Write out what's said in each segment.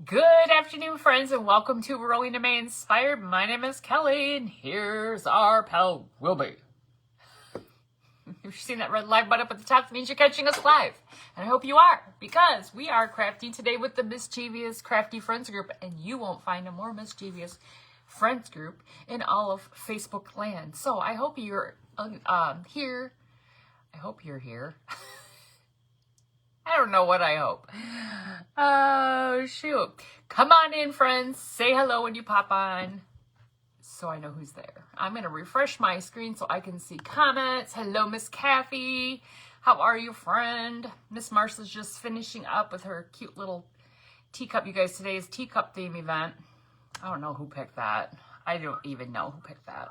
Good afternoon, friends, and welcome to Rowena May Inspired. My name is Kelly, and here's our pal, Wilby. If you've seen that red live button up at the top, it means you're catching us live. And I hope you are, because we are crafting today with the Mischievous Crafty Friends Group, and you won't find a more mischievous friends group in all of Facebook land. So I hope you're here. I hope you're here. I don't know what I hope. Oh, shoot. Come on in, friends. Say hello when you pop on so I know who's there. I'm going to refresh my screen so I can see comments. Hello, Miss Kathy. How are you, friend? Miss Marcia's just finishing up with her cute little teacup. You guys, today is teacup theme event. I don't know who picked that. I don't even know who picked that.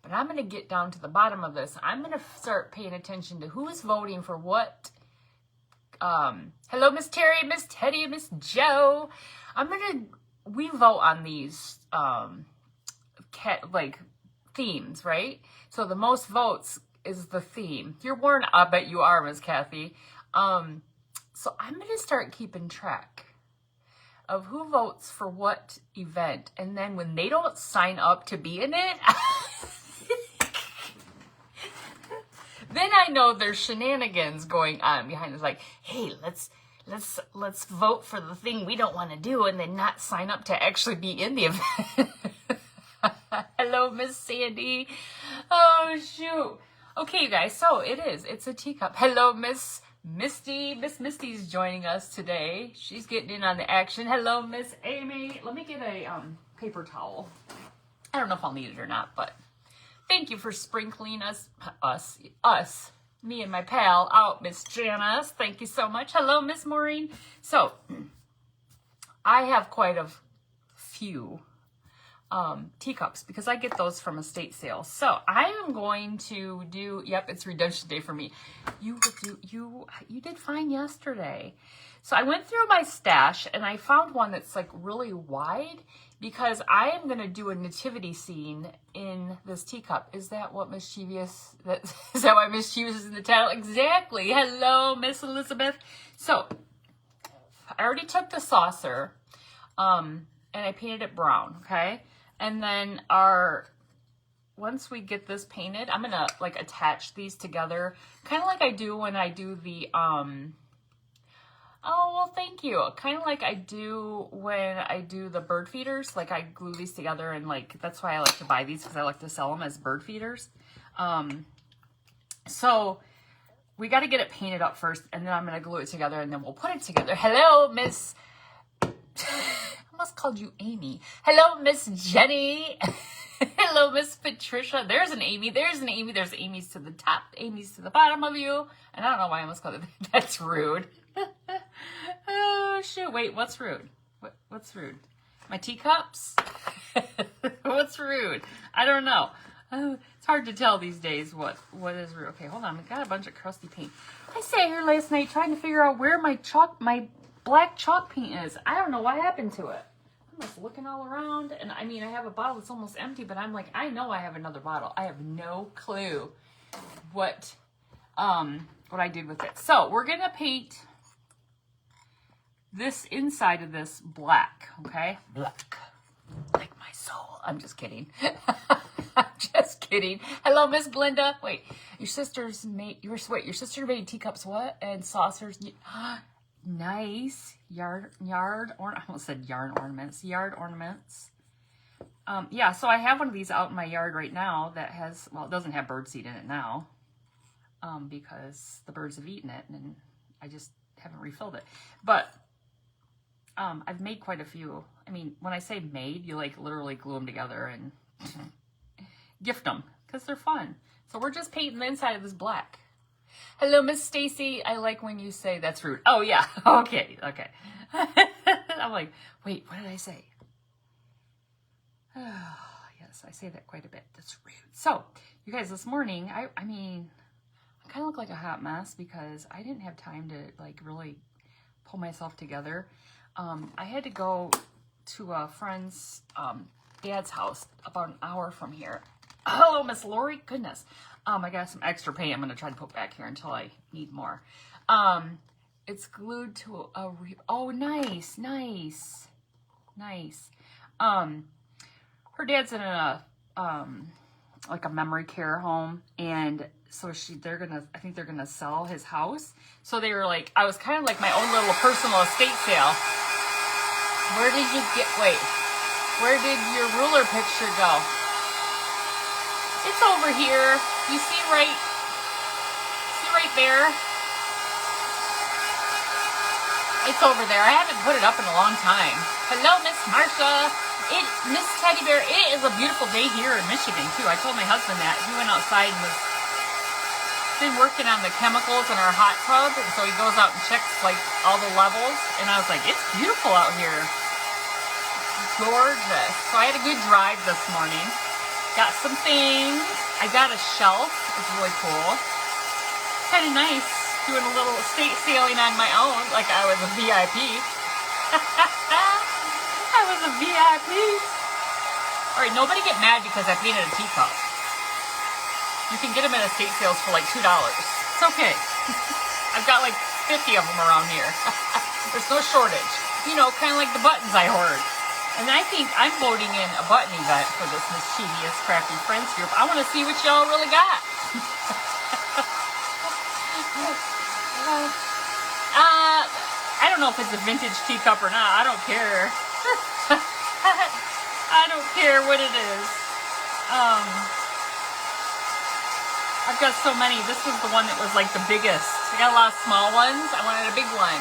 But I'm going to get down to the bottom of this. I'm going to start paying attention to who is voting for what. Hello, Miss Terry, Miss Teddy, Miss Joe. We vote on these themes, right? So the most votes is the theme. You're warned, I bet you are, Miss Kathy. So I'm going to start keeping track of who votes for what event. And then when they don't sign up to be in it, then I know there's shenanigans going on behind us. Like, hey, let's vote for the thing we don't want to do and then not sign up to actually be in the event. Hello, Miss Sandy. Oh, shoot. Okay, you guys, so it's a teacup. Hello, Miss Misty. Miss Misty's joining us today. She's getting in on the action. Hello, Miss Amy. Let me get a paper towel. I don't know if I'll need it or not, but thank you for sprinkling us, me and my pal out, Miss Janice. Thank you so much. Hello, Miss Maureen. So, I have quite a few teacups because I get those from estate sales. So, I am going to do, yep, it's redemption day for me. You did fine yesterday. So, I went through my stash and I found one that's like really wide, because I am going to do a nativity scene in this teacup. Is that what mischievous, is that why mischievous is in the title? Exactly. Hello, Miss Elizabeth. So, I already took the saucer, and I painted it brown, okay? And then once we get this painted, I'm going to like attach these together, kind of like I do when I do the, oh, well, thank you. Kind of like I do when I do the bird feeders. Like I glue these together, and like that's why I like to buy these, because I like to sell them as bird feeders. So we got to get it painted up first, and then I'm going to glue it together, and then we'll put it together. Hello, Miss... I almost called you Amy. Hello, Miss Jenny. Hello, Miss Patricia. There's an Amy. There's an Amy. There's Amy's to the top, Amy's to the bottom of you. And I don't know why I almost called it. That's rude. Oh, shoot. Wait, what's rude? What's rude? My teacups? What's rude? I don't know. It's hard to tell these days what is rude. Okay, hold on. I got a bunch of crusty paint. I sat here last night trying to figure out where my black chalk paint is. I don't know what happened to it. I'm just looking all around, and I mean, I have a bottle that's almost empty, but I'm like, I know I have another bottle. I have no clue what I did with it. So we're gonna paint this inside of this black, okay? Black, like my soul. I'm just kidding. I'm just kidding. Hello, Miss Glinda. Wait, your sister made teacups what? And saucers. Nice. Yard I almost said yarn ornaments. Yard ornaments. Yeah, so I have one of these out in my yard right now that has, well, it doesn't have birdseed in it now, because the birds have eaten it and I just haven't refilled it. But I've made quite a few. I mean, when I say made, you like literally glue them together and gift them, because they're fun. So we're just painting the inside of this black. Hello, Miss Stacy. I like when you say that's rude. Oh, yeah. Okay. I'm like, wait, what did I say? Oh, yes, I say that quite a bit. That's rude. So, you guys, this morning, I mean, I kind of look like a hot mess because I didn't have time to, like, really pull myself together. I had to go to a friend's dad's house about an hour from here. Hello, Miss Lori. Goodness. I got some extra paint I'm going to try to put back here until I need more. It's glued to a oh, nice. Her dad's in a like a memory care home, and so I think they're gonna sell his house. So they were like, I was kind of like my own little personal estate sale. Where did your ruler picture go? It's over here. You see right there? It's over there. I haven't put it up in a long time. Hello, Miss Marsha. Miss Teddy Bear, it is a beautiful day here in Michigan, too. I told my husband that. He went outside and been working on the chemicals in our hot tub, and so he goes out and checks, like, all the levels, and I was like, it's beautiful out here. Gorgeous. So I had a good drive this morning. Got some things. I got a shelf. It's really cool. Kind of nice doing a little estate sailing on my own, like I was a VIP. I was a VIP. All right, nobody get mad because I painted a teacup. You can get them at estate sales for like $2. It's okay. I've got like 50 of them around here. There's no shortage. You know, kind of like the buttons I hoard. And I think I'm voting in a button event for this Mischievous Crafty Friends group. I want to see what y'all really got. I don't know if it's a vintage teacup or not. I don't care. I don't care what it is. I've got so many. This was the one that was like the biggest. I got a lot of small ones. I wanted a big one.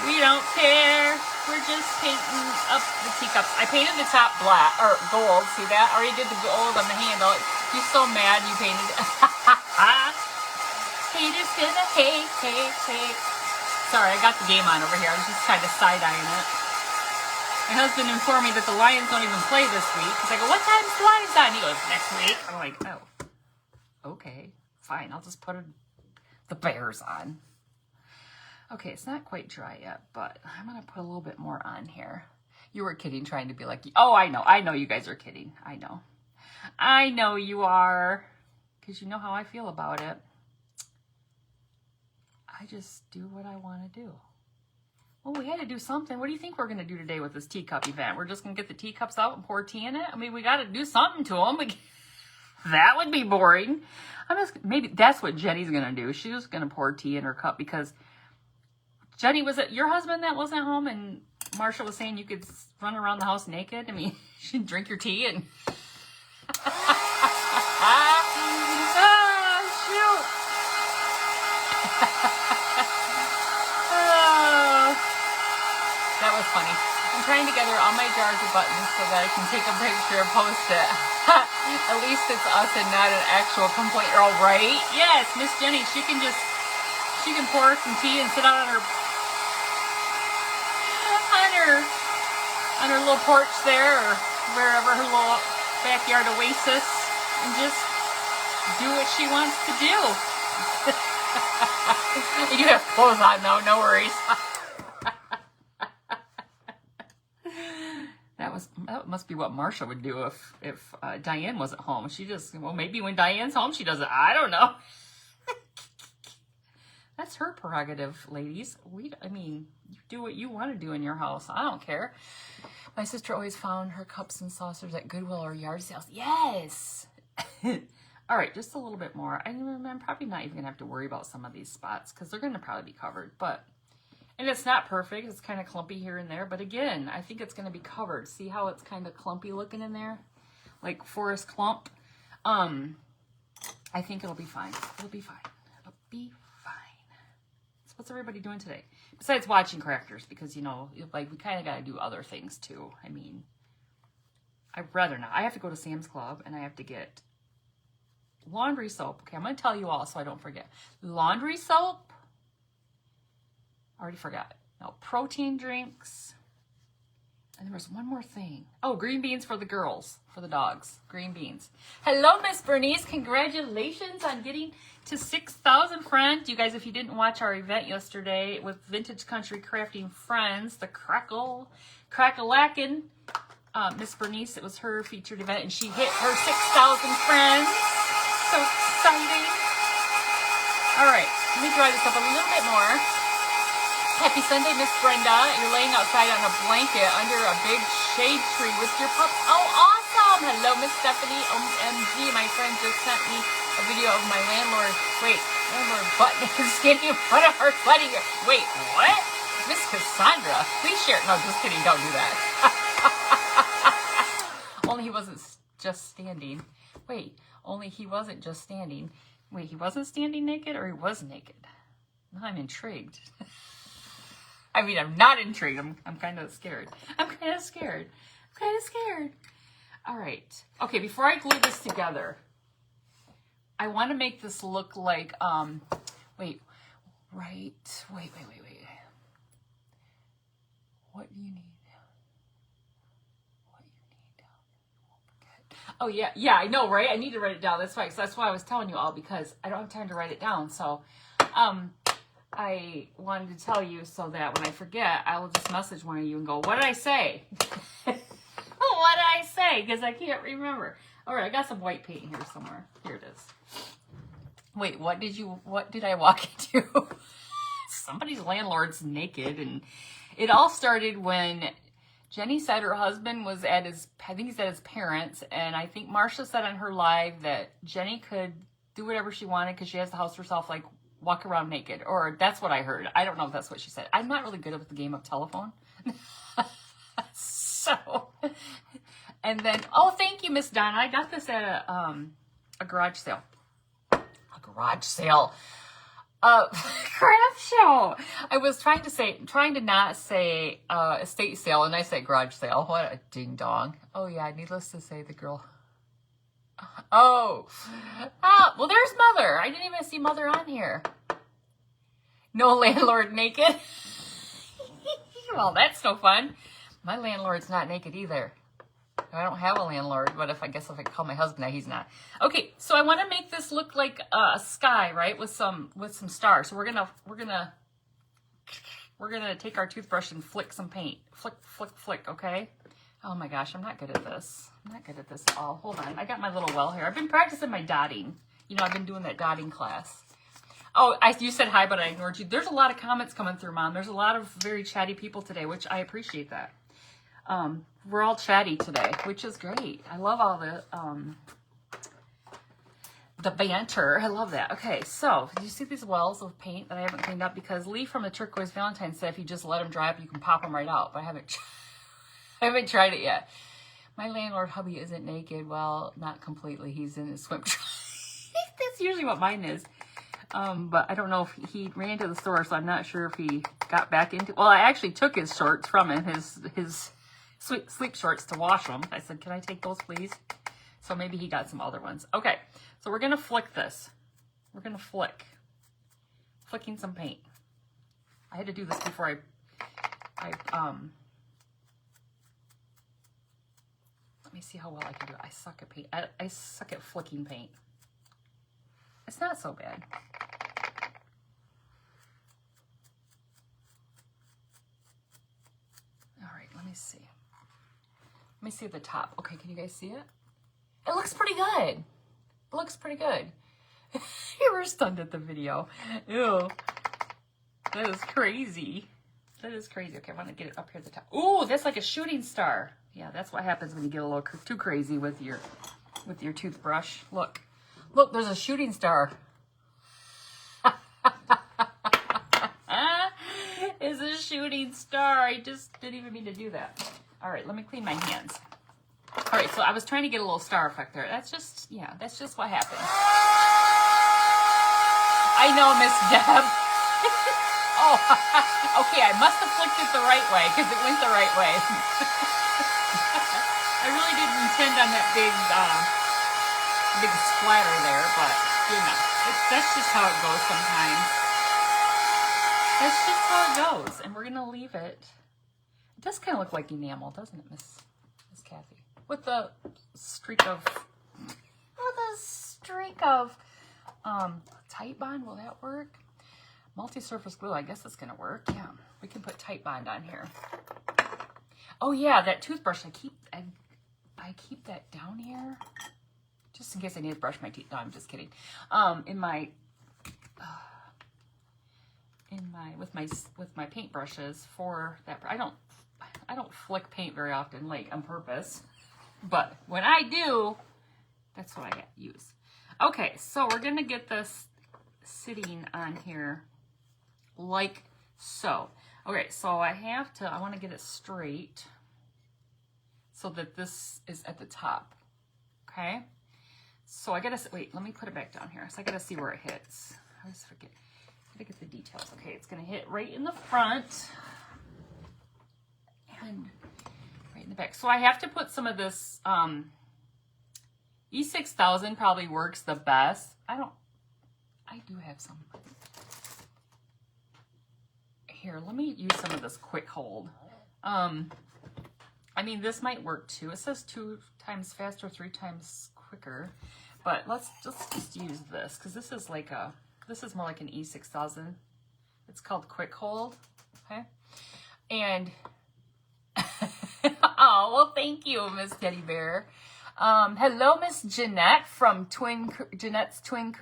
We don't care. We're just painting up the teacups. I painted the top black or gold. See that? I already did the gold on the handle. You're so mad you painted it. Haters gonna hate. Sorry, I got the game on over here. I was just kind of side-eyeing it. My husband informed me that the Lions don't even play this week. He's like, what time's the Lions on? He goes, next week. I'm like, oh, okay, fine. I'll just put the Bears on. Okay, it's not quite dry yet, but I'm going to put a little bit more on here. You were kidding, trying to be like, oh, I know you guys are kidding. I know you are, because you know how I feel about it. I just do what I want to do. Well, we had to do something. What do you think we're going to do today with this teacup event? We're just going to get the teacups out and pour tea in it? I mean, we got to do something to them. That would be boring. Maybe that's what Jenny's going to do. She was going to pour tea in her cup because Jenny, was it your husband that wasn't home and Marsha was saying you could run around the house naked? I mean, she'd drink your tea and... That was funny. I'm trying to gather all my jars of buttons so that I can take a picture and post it. At least it's us and not an actual complaint. All right? Yes, Miss Jenny, she can pour some tea and sit out on her little porch there or wherever her little backyard oasis and just do what she wants to do. You have clothes on though, no worries. That must be what Marsha would do if Diane wasn't home. Maybe when Diane's home, she does it. I don't know. That's her prerogative, ladies. You do what you want to do in your house. I don't care. My sister always found her cups and saucers at Goodwill or yard sales. Yes. All right, just a little bit more. I'm probably not even going to have to worry about some of these spots because they're going to probably be covered. And it's not perfect. It's kind of clumpy here and there. But again, I think it's going to be covered. See how it's kind of clumpy looking in there? Like forest clump. I think it'll be fine. It'll be fine. So what's everybody doing today? Besides watching crafters, because, we kind of got to do other things too. I'd rather not. I have to go to Sam's Club and I have to get laundry soap. Okay, I'm going to tell you all so I don't forget. Laundry soap. Already forgot. No, protein drinks. And there was one more thing. Oh, green beans for the girls, for the dogs. Green beans. Hello, Miss Bernice. Congratulations on getting to 6,000 friends. You guys, if you didn't watch our event yesterday with Vintage Country Crafting Friends, the Crackalakin, Miss Bernice, it was her featured event, and she hit her 6,000 friends. So exciting. All right. Let me dry this up a little bit more. Happy Sunday, Miss Brenda. You're laying outside on a blanket under a big shade tree with your pups. Oh, awesome. Hello, Miss Stephanie. OMG, my friend just sent me a video of my landlord. Wait, landlord butt naked standing in front of her sweating. Wait, what? Miss Cassandra, please share. No, just kidding. Don't do that. Only he wasn't just standing. Wait, only he wasn't just standing. Wait, he wasn't standing naked or he was naked? Now I'm intrigued. I mean, I'm not intrigued. I'm kind of scared. I'm kind of scared. All right. Okay, before I glue this together, I want to make this look like, wait. What do you need? Oh, yeah, I know, right? I need to write it down. That's right. So that's why I was telling you all, because I don't have time to write it down. So, I wanted to tell you so that when I forget, I will just message one of you and go, what did I say? What did I say? Because I can't remember. All right, I got some white paint here somewhere. Here it is. Wait, what did I walk into? Somebody's landlord's naked. And it all started when Jenny said her husband was at I think he's at his parents. And I think Marsha said on her live that Jenny could do whatever she wanted because she has the house herself, like walk around naked. Or that's what I heard. I don't know if that's what she said. I'm not really good at the game of telephone. So, and then, oh, thank you, Miss Donna. I got this at a garage sale. Craft show. I was trying to not say estate sale, and I said garage sale. What a ding dong. Oh yeah, needless to say, the girl. Oh, well, there's Mother. I didn't even see Mother on here. No landlord naked. Well, that's no fun. My landlord's not naked either. I don't have a landlord, but if I call my husband, he's not. Okay, so I want to make this look like a sky, right, with some stars. So we're gonna take our toothbrush and flick some paint. Flick. Okay. Oh my gosh, I'm not good at this. At all. Hold on, I got my little well here. I've been practicing my dotting. You know, I've been doing that dotting class. Oh, you said hi, but I ignored you. There's a lot of comments coming through, Mom. There's a lot of very chatty people today, which I appreciate that. We're all chatty today, which is great. I love all the banter. I love that. Okay, so do you see these wells of paint that I haven't cleaned up? Because Lee from the Turquoise Valentine said if you just let them dry up, you can pop them right out. But I haven't tried it yet. My landlord hubby isn't naked. Well, not completely. He's in his swim trunks. That's usually what mine is. But I don't know if he ran to the store, so I'm not sure if he got back into. Well, I actually took his shorts from him, his sleep shorts, to wash them. I said, "Can I take those, please?" So maybe he got some other ones. Okay, so we're gonna flick this. We're gonna flicking some paint. I had to do this before let me see how well I can do it. I suck at paint. I suck at flicking paint. It's not so bad. All right, let me see. Let me see the top. Okay, can you guys see it? It looks pretty good. You were stunned at the video. Ew. That is crazy. Okay, I want to get it up here at the top. Ooh, that's like a shooting star. Yeah, that's what happens when you get a little too crazy with your toothbrush. Look, there's a shooting star. It's a shooting star. I just didn't even mean to do that. All right, let me clean my hands. All right, so I was trying to get a little star effect there. That's just what happens. I know, Miss Deb. Oh, okay, I must have flicked it the right way because it went the right way. I really didn't intend on that big splatter there, but you know, that's just how it goes sometimes. That's just how it goes, and we're gonna leave it. It does kind of look like enamel, doesn't it, Miss Kathy? With a streak of Tight Bond. Will that work? Multi-surface glue. I guess it's gonna work. Yeah, we can put Tight Bond on here. Oh yeah, that toothbrush. I keep that down here just in case I need to brush my teeth. No, I'm just kidding. In my with my paintbrushes for that. I don't flick paint very often, like on purpose, but when I do, that's what I use. Okay, so we're gonna get this sitting on here like so. Okay, so I want to get it straight so that this is at the top. Okay, so I gotta wait. Let me put it back down here. So I gotta see where it hits. I always forget. I gotta get the details. Okay, it's gonna hit right in the front and right in the back. So I have to put some of this E6000 probably works the best. I do have some. Here, let me use some of this quick hold. I mean, this might work too. It says 2 times faster, 3 times quicker, but let's just use this because this is more like an E6000. It's called quick hold. Okay, and oh well, thank you, Miss Teddy Bear. Hello, Miss Jeanette from Jeanette's Twin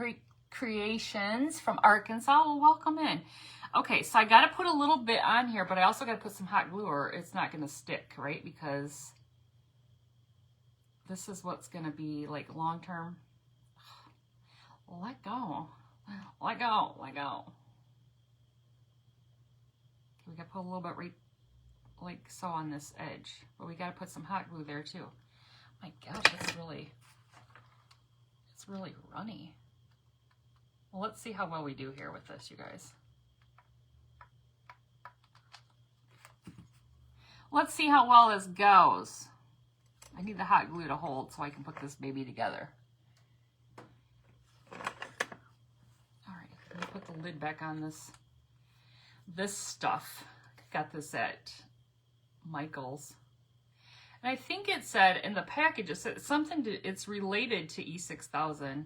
Creations from Arkansas. Well, welcome in. Okay, so I got to put a little bit on here, but I also got to put some hot glue or it's not going to stick, right? Because this is what's going to be like long term. Let go. Let go. Let go. We got to put a little bit right like so on this edge, but we got to put some hot glue there too. My gosh, it's really runny. Well, let's see how well we do here with this, you guys. Let's see how well this goes. I need the hot glue to hold so I can put this baby together. All right, let me put the lid back on this stuff. Got this at Michael's. And I think it said in the package, it said something it's related to E6000,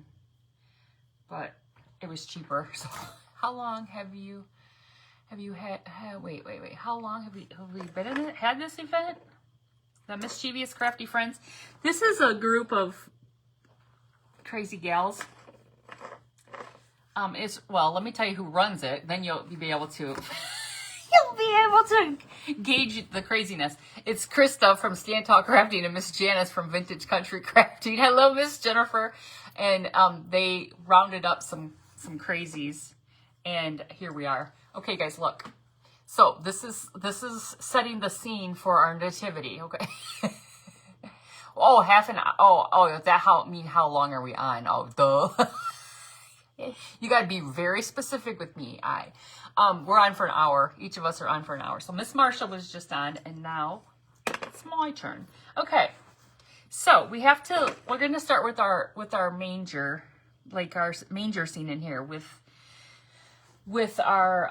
but it was cheaper. So how long have you had wait, how long have we been in it? Had this event? The Mischievous Crafty Friends. This is a group of crazy gals. Well, let me tell you who runs it, then you'll be able to gauge the craziness. It's Krista from Stand Tall Crafting and Miss Janice from Vintage Country Crafting. Hello, Miss Jennifer. And they rounded up some crazies, and here we are. Okay, guys, look. So this is setting the scene for our nativity. Okay. Oh, half an hour. Oh, is that how long are we on? Oh, duh. You got to be very specific with me. We're on for an hour. Each of us are on for an hour. So Miss Marsha was just on, and now it's my turn. Okay. So we're going to start with our manger, like our manger scene in here with our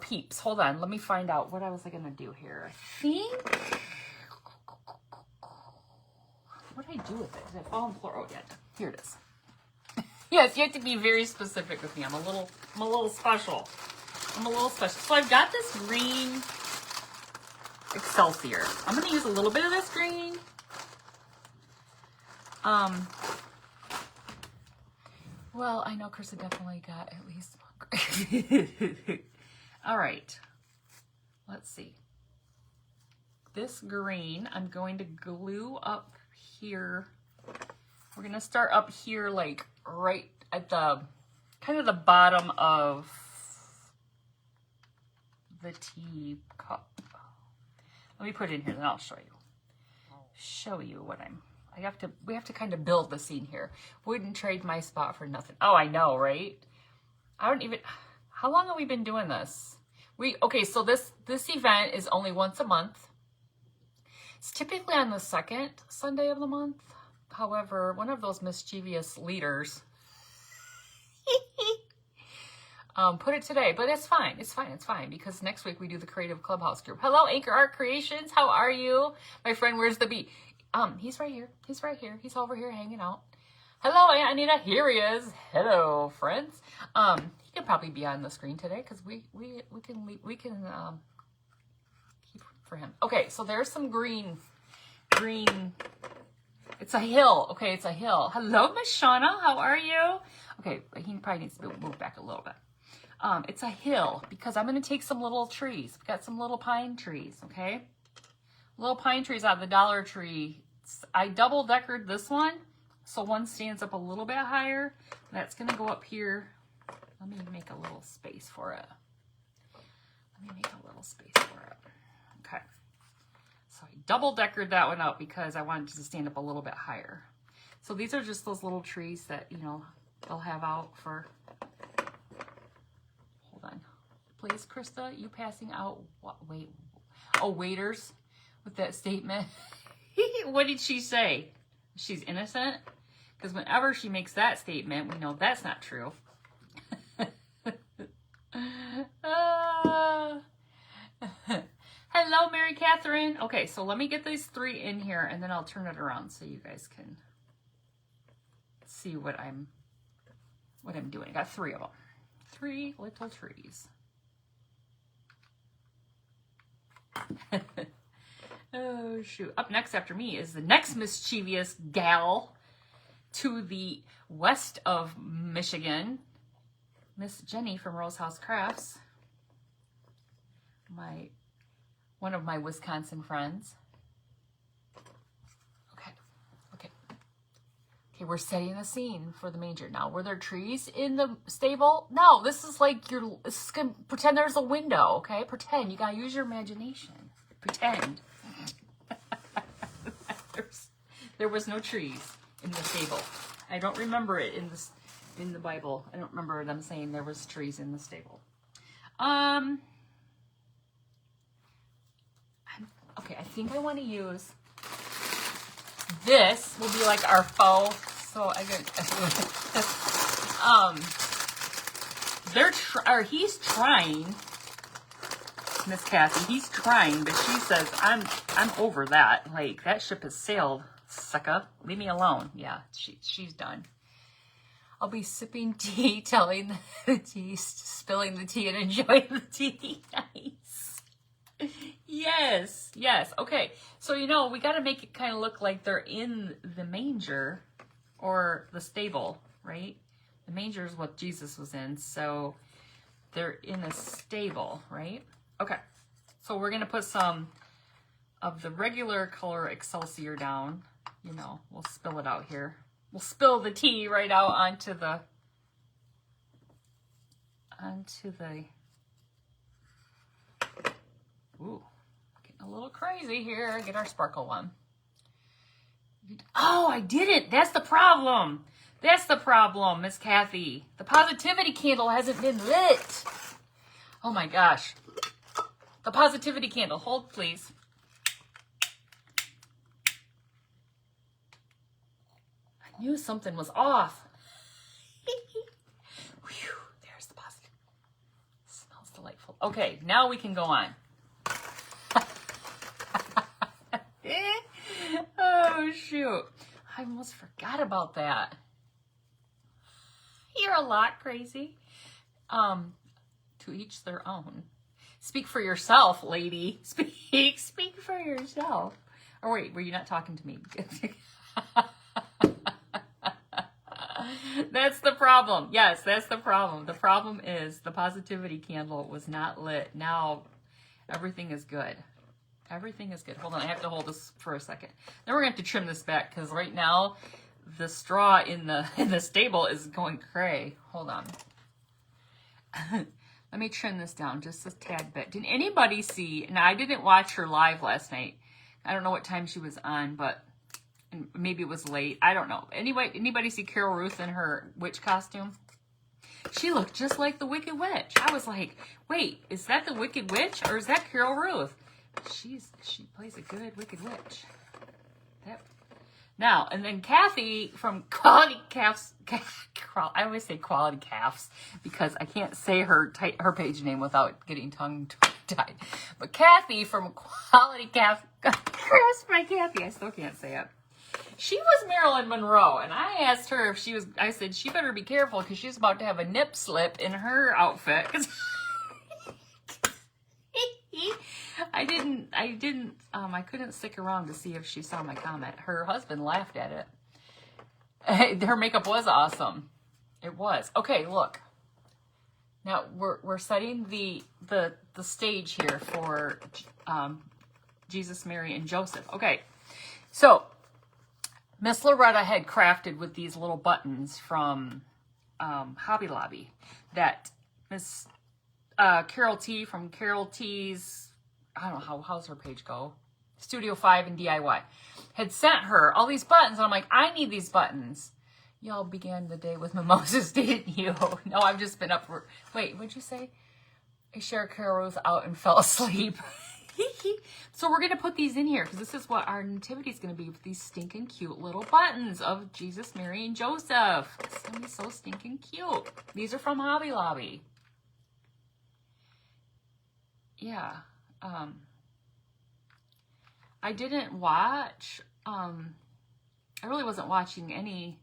peeps. Hold on. Let me find out what I was going to do here. I think, what did I do with it? Did it fall on the floor? Oh, yeah. Here it is. Yes, you have to be very specific with me. I'm a little special. So I've got this green Excelsior. I'm going to use a little bit of this green. Well, I know Krista definitely got at least one green. All right. Let's see. This green, I'm going to glue up here. We're going to start up here, like right at the kind of the bottom of the teacup. Let me put it in here, then I'll show you what we have to kind of build the scene here. Wouldn't trade my spot for nothing. Oh, I know, right? How long have we been doing this? Okay, so this event is only once a month. It's typically on the second Sunday of the month. However, one of those mischievous leaders put it today, but it's fine. It's fine because next week we do the Creative Clubhouse group. Hello, Anchor Art Creations. How are you? My friend, where's the bee? He's right here. He's over here hanging out. Hello, Aunt Anita. Here he is. Hello, friends. He could probably be on the screen today because we can keep for him. Okay, so there's some green. It's a hill. Okay, it's a hill. Hello, Miss Shauna. How are you? Okay, he probably needs to move back a little bit. It's a hill because I'm going to take some little trees. We've got some little pine trees, okay? Little pine trees out of the Dollar Tree. I double decored this one, so one stands up a little bit higher. That's going to go up here. Let me make a little space for it. Okay. So I double decored that one out because I wanted to stand up a little bit higher. So these are just those little trees that, you know, they'll have out for... Hold on. Please, Krista, you passing out... What? Wait. Oh, waiters with that statement. What did she say? She's innocent? Because whenever she makes that statement, we know that's not true. Hello, Mary Catherine. Okay, so let me get these 3 in here, and then I'll turn it around so you guys can see what I'm doing. I got 3 of them. 3 little trees. Oh, shoot. Up next after me is the next mischievous gal to the west of Michigan, Miss Jenny from Rose House Crafts. One of my Wisconsin friends. Okay, we're setting the scene for the manger. Now, were there trees in the stable? No, this is like pretend there's a window, okay? Pretend. You gotta use your imagination. Pretend. There was no trees in the stable. I don't remember it in the Bible. I don't remember them saying there was trees in the stable. Okay, I think I want to use this. Will be like our faux. So I got he's trying, Miss Kathy. He's trying, but she says I'm over that. Like that ship has sailed, sucker. Leave me alone. Yeah, she's done. I'll be sipping tea, telling the tea, spilling the tea, and enjoying the tea. Nice. Yes. Okay. So, you know, we got to make it kind of look like they're in the manger or the stable, right? The manger is what Jesus was in. So they're in a stable, right? Okay. So we're going to put some of the regular color Excelsior down. You know, we'll spill it out here. We'll spill the tea right out onto the ooh, getting a little crazy here. Get our sparkle one. Oh, I did it. That's the problem. That's the problem, Miss Kathy. The positivity candle hasn't been lit. Oh my gosh. The positivity candle. Hold, please. I knew something was off. Whew, there's the positive. Smells delightful. Okay, now we can go on. Oh, shoot. I almost forgot about that. You're a lot crazy. To each their own. Speak for yourself, lady. Speak for yourself. Or wait, were you not talking to me? That's the problem. Yes, that's the problem. The problem is the positivity candle was not lit. Now everything is good. Everything is good. Hold on, I have to hold this for a second. Then we're gonna have to trim this back because right now the straw in the stable is going cray. Hold on. Let me trim this down just a tad bit. Did anybody see? Now I didn't watch her live last night. I don't know what time she was on, but maybe it was late. I don't know. Anybody see Carol Ruth in her witch costume? She looked just like the Wicked Witch. I was like, wait, is that the Wicked Witch or is that Carol Ruth? She plays a good Wicked Witch. Now, and then Kathy from Quality Calves, I always say Quality Calves because I can't say her page name without getting tongue-tied. But Kathy from Quality Calves, Chris by Kathy, I still can't say it. She was Marilyn Monroe, and I asked her if she was, I said, she better be careful because she's about to have a nip slip in her outfit. I couldn't stick around to see if she saw my comment. Her husband laughed at it. Her makeup was awesome. It was. Okay, look. Now we're setting the stage here for Jesus, Mary, and Joseph. Okay, so Miss Loretta had crafted with these little buttons from Hobby Lobby that Miss Carol T from Carol T's, I don't know, how's her page go? Studio 5 and DIY had sent her all these buttons. And I'm like, I need these buttons. Y'all began the day with mimosas, didn't you? No, I've just been up for, wait, what'd you say? I shared Carol was out and fell asleep. So we're going to put these in here because this is what our nativity is going to be, with these stinking cute little buttons of Jesus, Mary, and Joseph. It's going to be so stinking cute. These are from Hobby Lobby. Yeah. I didn't watch, I really wasn't watching any.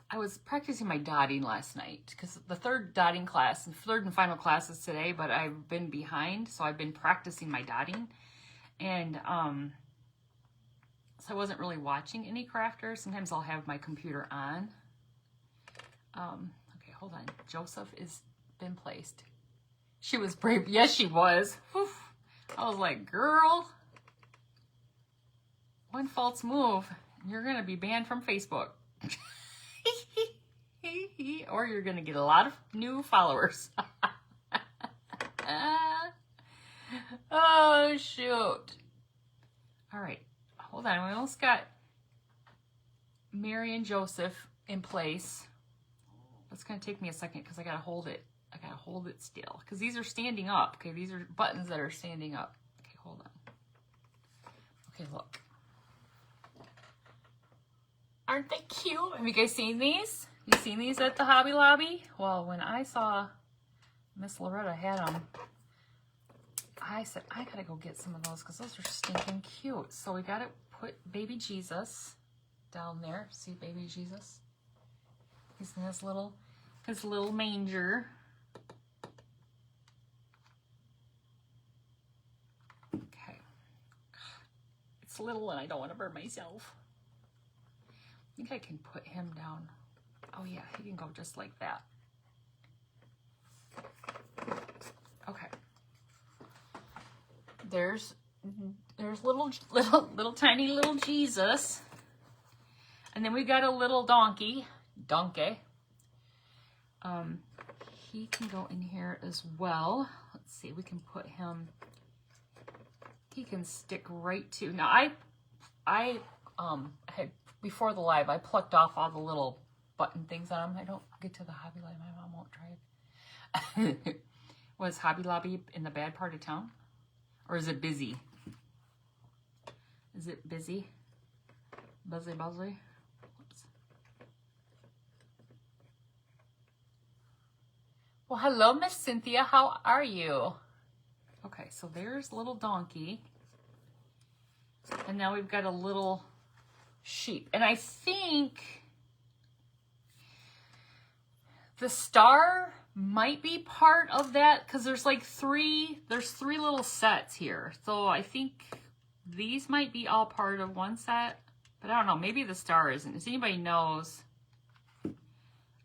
I was practicing my dotting last night because the third dotting class, and third and final class is today, but I've been behind, so I've been practicing my dotting. And so I wasn't really watching any crafters. Sometimes I'll have my computer on. Okay, hold on. Joseph is been placed. She was brave. Yes, she was. Whew. I was like, girl, one false move, you're going to be banned from Facebook. Or you're going to get a lot of new followers. Oh, shoot. All right. Hold on. We almost got Mary and Joseph in place. It's going to take me a second because I got to hold it. I got to hold it still because these are standing up. Okay, these are buttons that are standing up. Okay, hold on. Okay, look. Aren't they cute? Have you guys seen these? You seen these at the Hobby Lobby? Well, when I saw Miss Loretta had them, I said, I gotta go get some of those because those are stinking cute. So we gotta put baby Jesus down there. See baby Jesus? He's in his little manger. Okay. It's little and I don't want to burn myself. I think I can put him down. Oh yeah, he can go just like that. Okay. There's little tiny little Jesus. And then we got a little donkey. He can go in here as well. Let's see, we can put him, he can stick right to, now I had, before the live, I plucked off all the little button things on them. I don't get to the Hobby Lobby, my mom won't drive. Was Hobby Lobby in the bad part of town? Or is it busy? Is it busy? Buzzy? Whoops. Well, hello, Miss Cynthia. How are you? Okay, so there's little donkey. And now we've got a little sheep. And I think the star might be part of that because there's like three little sets here. So I think these might be all part of one set, but I don't know. Maybe the star isn't. If anybody knows,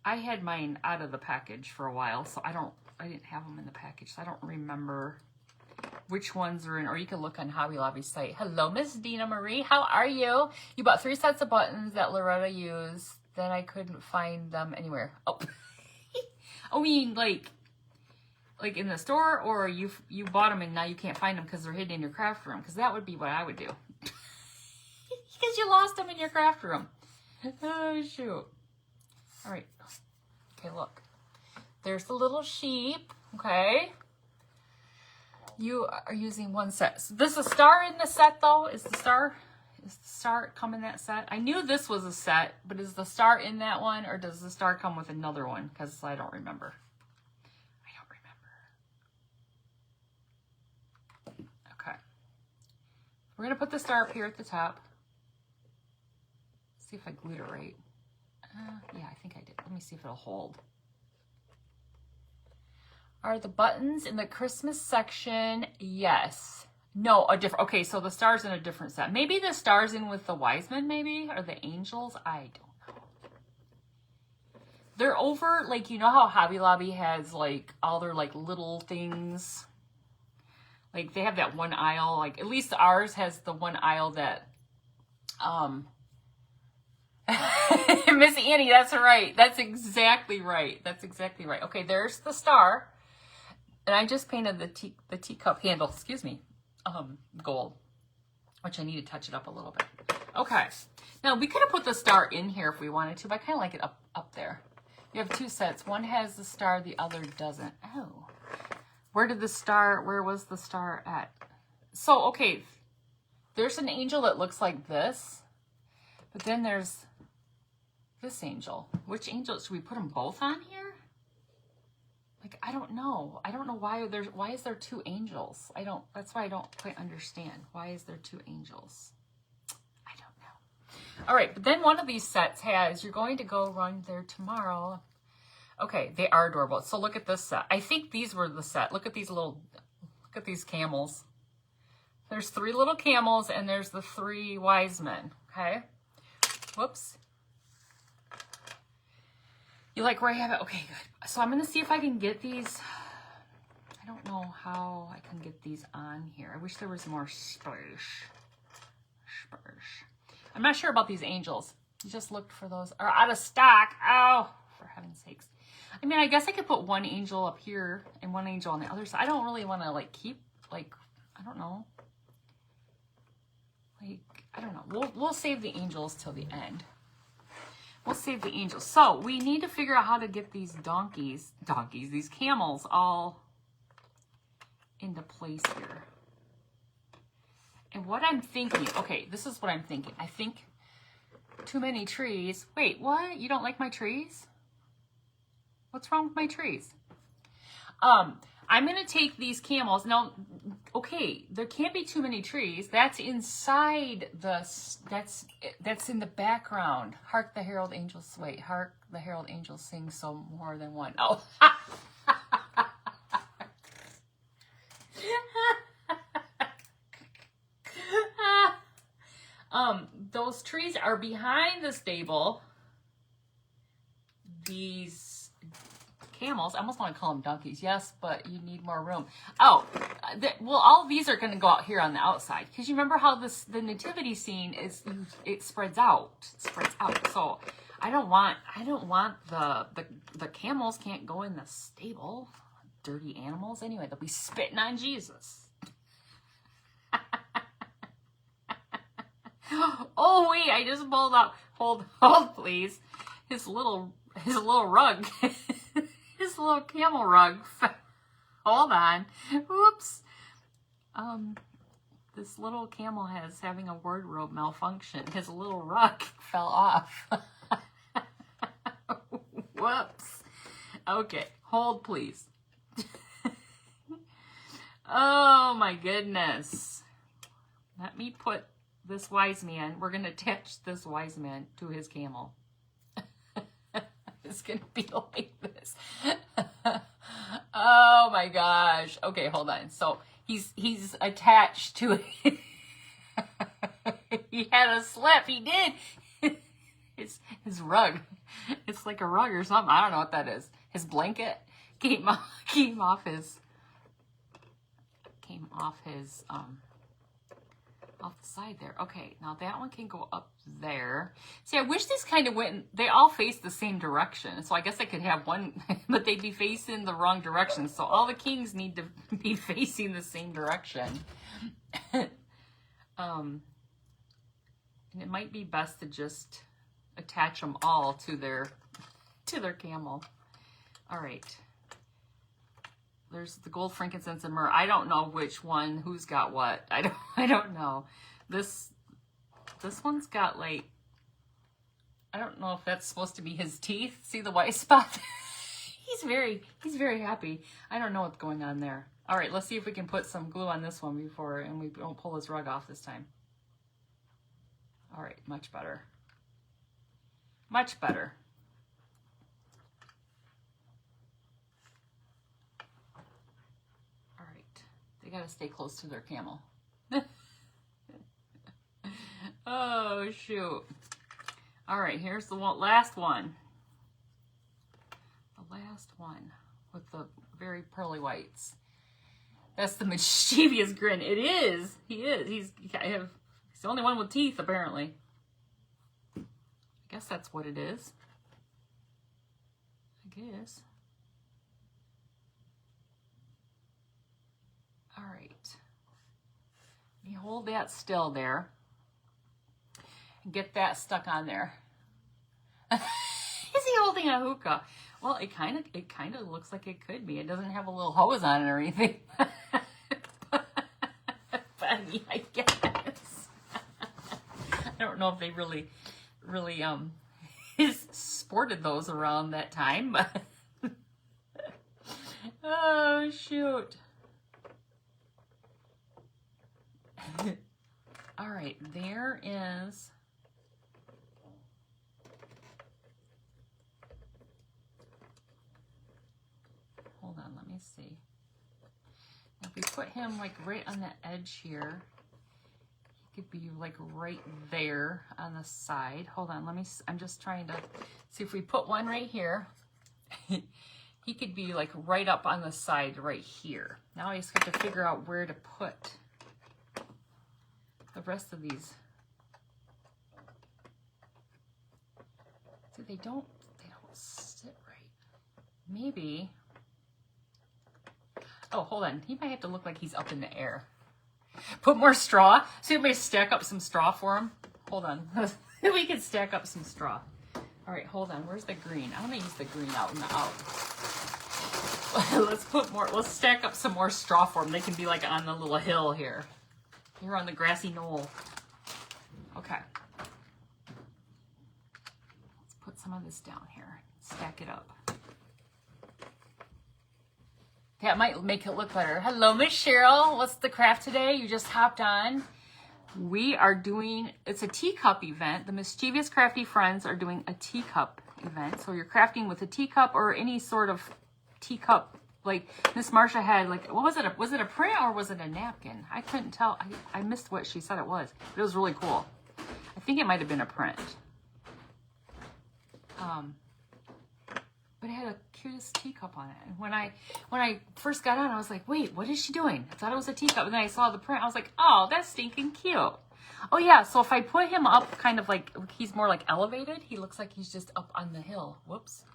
I had mine out of the package for a while, so I didn't have them in the package, so I don't remember which ones are in, or you can look on Hobby Lobby's site. Hello, Miss Dina Marie. How are you? You bought 3 sets of buttons that Loretta used. Then I couldn't find them anywhere. Oh, I mean, like in the store, or you bought them and now you can't find them because they're hidden in your craft room. Because that would be what I would do. Because you lost them in your craft room. Oh, shoot. All right. Okay, look. There's the little sheep. Okay. You are using one set. So does the star in the set, though? Is the star come in that set? I knew this was a set, but is the star in that one, or does the star come with another one? Because I don't remember. Okay. We're going to put the star up here at the top. See if I glued it right. Yeah, I think I did. Let me see if it'll hold. Are the buttons in the Christmas section? Yes. No, a different. Okay, so the star's in a different set. Maybe the star's in with the wise men, maybe? Or the angels? I don't know. They're over, like, you know how Hobby Lobby has, like, all their, like, little things? Like, they have that one aisle, like, at least ours has the one aisle that, Miss Annie, that's right. That's exactly right. That's exactly right. Okay, there's the star. And I just painted the teacup handle, excuse me, gold, which I need to touch it up a little bit. Okay. Now, we could have put the star in here if we wanted to, but I kind of like it up there. You have two sets. One has the star, the other doesn't. Oh. Where was the star at? So, okay, there's an angel that looks like this, but then there's this angel. Which angel? Should we put them both on here? Like, I don't know. I don't know why is there two angels? That's why I don't quite understand. Why is there two angels? I don't know. All right, but then one of these sets has, you're going to go run there tomorrow. Okay, they are adorable. So look at this set. I think these were the set. Look at these camels. There's 3 little camels and there's the 3 wise men, okay? Whoops. You like where I have it? Okay, good. So I'm going to see if I can get these. I don't know how I can get these on here. I wish there was more space. I'm not sure about these angels. You just looked for those. Are out of stock. Oh, for heaven's sakes. I mean, I guess I could put one angel up here and one angel on the other side. I don't really want to, like, keep, like, I don't know. Like, I don't know. We'll save the angels till the end. We'll save the angels. So we need to figure out how to get these these camels all into place here. And what I'm thinking, okay, this is what I'm thinking. I think too many trees. Wait, what? You don't like my trees? What's wrong with my trees? I'm going to take these camels. Now, okay, there can't be too many trees. That's inside that's in the background. Hark the herald angels, wait, hark the herald angels sing so more than one. Oh. Those trees are behind the stable. These camels, I almost want to call them donkeys. Yes, but you need more room. Oh, well, all of these are going to go out here on the outside because you remember how the nativity scene is. It spreads out. It spreads out. So I don't want the camels can't go in the stable. Dirty animals. Anyway, they'll be spitting on Jesus. Oh wait, I just pulled out. Hold, please. His little rug. His little camel rug. Hold on. Oops. This little camel is having a wardrobe malfunction. His little rug fell off. Whoops. Okay, hold please. Oh my goodness. Let me put this wise man. We're going to attach this wise man to his camel. It's going to be like this. Oh my gosh. Okay, hold on. So he's attached to it. He had a slip. He did. His rug. It's like a rug or something. I don't know what that is. His blanket came off his off the side there. Okay, now that one can go up there. See, I wish this kind of they all face the same direction. So I guess I could have one, but they'd be facing the wrong direction. So all the kings need to be facing the same direction. And it might be best to just attach them all to their camel. All right. There's the gold, frankincense, and myrrh. I don't know which one, who's got what. I don't know. This one's got, like, I don't know if that's supposed to be his teeth. See the white spot? He's very happy. I don't know what's going on there. All right, let's see if we can put some glue on this one and we don't pull his rug off this time. All right, much better. Much better. They got to stay close to their camel. Oh, shoot. All right, here's the last one. last one with the very pearly whites. That's the mischievous grin. It is. He is. He's the only one with teeth, apparently. I guess that's what it is. I guess. All right. You hold that still there. And get that stuck on there. Is he holding a hookah? Well, it kind of looks like it could be. It doesn't have a little hose on it or anything. But I mean, I guess. I don't know if they really sported those around that time, but oh shoot. All right, there is hold on, let me see. If we put him like right on the edge here, he could be like right there on the side. Hold on, I'm just trying to see if we put one right here. He could be like right up on the side right here. Now I just have to figure out where to put the rest of these. See, they don't sit right. Maybe. Oh, hold on. He might have to look like he's up in the air. Put more straw. See if we stack up some straw for him. Hold on. We can stack up some straw. All right, hold on. Where's the green? I want to use the green out in the out. Let's put more. Let's stack up some more straw for them. They can be like on the little hill here. Here on the grassy knoll. Okay. Let's put some of this down here. Stack it up. That might make it look better. Hello, Miss Cheryl. What's the craft today? You just hopped on. We are doing, it's a teacup event. The Mischievous Crafty Friends are doing a teacup event. So you're crafting with a teacup or any sort of teacup. Like Miss Marsha had, like, what was it? Was it a print or was it a napkin? I couldn't tell. I missed what she said it was. But it was really cool. I think it might have been a print. But it had a cutest teacup on it. And when I first got on, I was like, wait, what is she doing? I thought it was a teacup. And then I saw the print. I was like, oh, that's stinking cute. Oh, yeah. So if I put him up kind of like, he's more like elevated. He looks like he's just up on the hill. Whoops.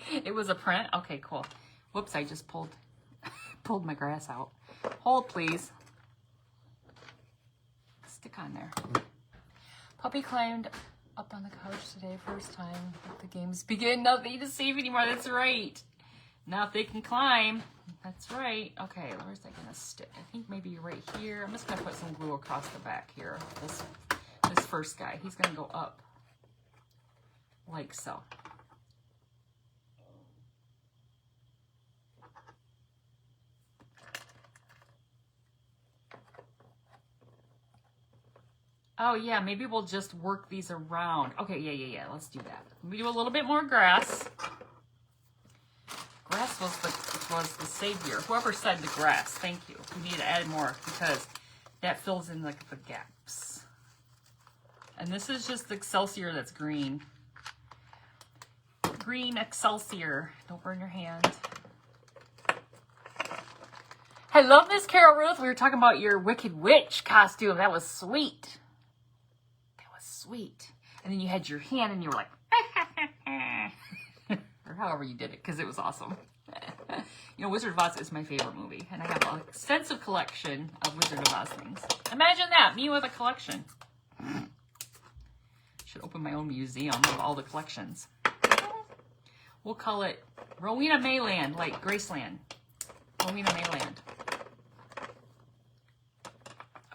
It was a print. Okay, cool. Whoops, I just pulled my grass out. Hold, please. Stick on there. Puppy climbed up on the couch today, first time the games begin. Nothing to save anymore. That's right. Now if they can climb, that's right. Okay, where's that gonna stick? I think maybe right here. I'm just gonna put some glue across the back here. This first guy, he's gonna go up like so. Oh, yeah, maybe we'll just work these around. Okay, yeah, let's do that. We do a little bit more grass. Grass was the savior. Whoever said the grass, thank you. We need to add more because that fills in like the gaps. And this is just the Excelsior that's green. Green Excelsior. Don't burn your hand. I love this, Carol Ruth. We were talking about your Wicked Witch costume. That was sweet. Sweet. And then you had your hand and you were like, or however you did it, because it was awesome. You know, Wizard of Oz is my favorite movie, and I have an extensive collection of Wizard of Oz things. Imagine that, me with a collection. Should open my own museum of all the collections. We'll call it Rowena Mayland, like Graceland. Rowena Mayland.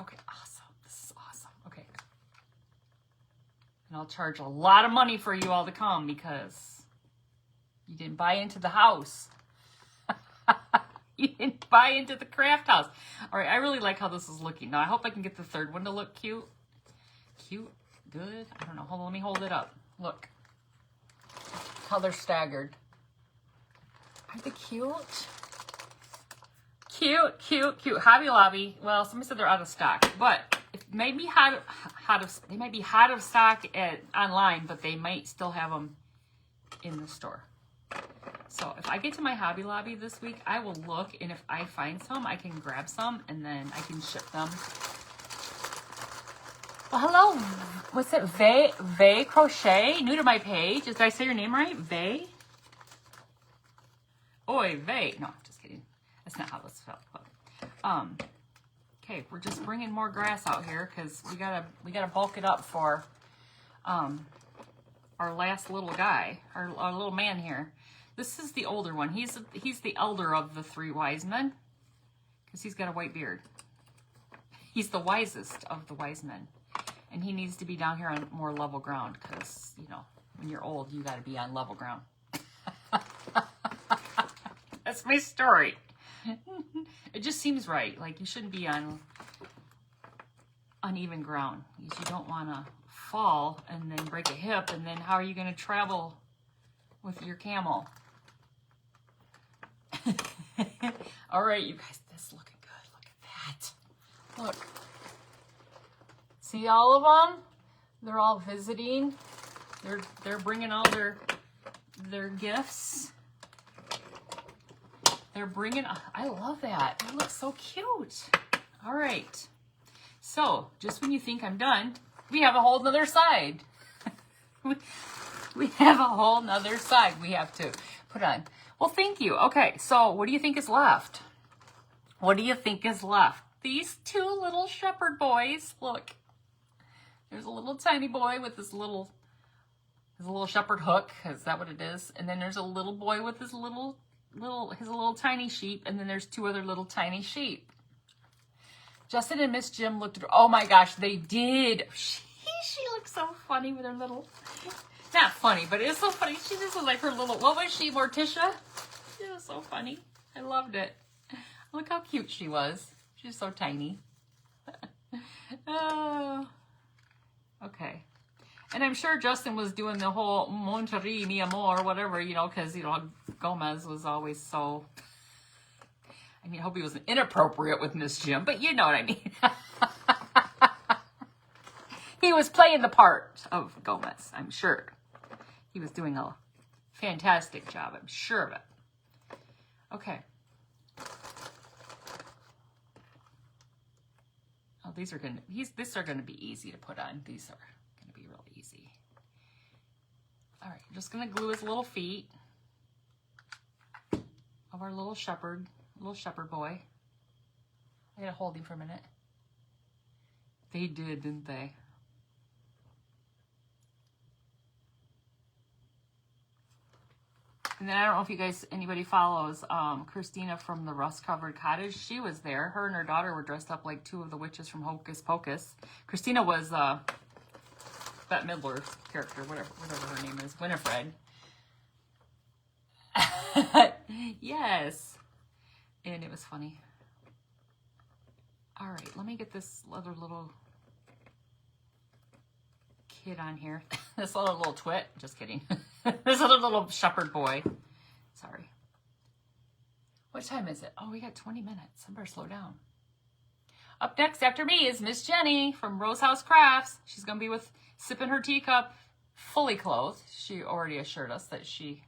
Okay, awesome. This is awesome. Okay. And I'll charge a lot of money for you all to come because you didn't buy into the house. You didn't buy into the craft house. All right, I really like how this is looking. Now, I hope I can get the third one to look cute. Cute? Good? I don't know. Hold on, let me hold it up. Look. How they're staggered. Aren't they cute? Cute, cute, cute. Hobby Lobby. Well, somebody said they're out of stock, but it may be they might be out of stock online, but they might still have them in the store. So if I get to my Hobby Lobby this week, I will look, and if I find some, I can grab some, and then I can ship them. Well, hello. What's it? Vay Crochet? New to my page. Did I say your name right? Vay? Oy vey. No, just kidding. That's not how it's spelled. Okay, we're just bringing more grass out here because we gotta bulk it up for our last little guy, our little man here. This is the older one. He's the elder of the three wise men because he's got a white beard. He's the wisest of the wise men, and he needs to be down here on more level ground because, you know, when you're old, you got to be on level ground. That's my story. It just seems right. Like, you shouldn't be on uneven ground. You don't want to fall and then break a hip, and then how are you going to travel with your camel? All right, you guys, this is looking good. Look at that. Look. See all of them? They're all visiting. They're bringing all their gifts. They're bringing, I love that. That looks so cute. All right. So, just when you think I'm done, we have a whole nother side. We have a whole nother side we have to put on. Well, thank you. Okay, so what do you think is left? What do you think is left? These two little shepherd boys. Look, there's a little tiny boy with his little shepherd hook. Is that what it is? And then there's a little boy with his little tiny sheep, and then there's two other little tiny sheep. Justin and Miss Jim looked at her. Oh my gosh, they did. She looked so funny with her little, not funny, but it was so funny. She just was like her little, what was she, Morticia? She was so funny. I loved it. Look how cute she was. She's so tiny. Oh, okay. And I'm sure Justin was doing the whole Monterey, mi amor, whatever, you know, because, you know, Gomez was always so, I mean, I hope he wasn't inappropriate with Miss Jim, but you know what I mean. He was playing the part of Gomez, I'm sure. He was doing a fantastic job, I'm sure of it. Okay. Oh, these are going to be easy to put on. These are going to be real easy. All right, I'm just going to glue his little feet of our little shepherd boy. I got to hold him for a minute. They did, didn't they? And then I don't know if you guys, anybody follows Christina from the Rust Covered Cottage. She was there. Her and her daughter were dressed up like two of the witches from Hocus Pocus. Christina was Bette Midler's character, whatever her name is, Winifred. Yes. And it was funny. All right, let me get this other little kid on here. This other little twit. Just kidding. This other little shepherd boy. Sorry. What time is it? Oh, we got 20 minutes. I better slow down. Up next after me is Miss Jenny from Rose House Crafts. She's going to be with sipping her teacup, fully clothed. She already assured us that she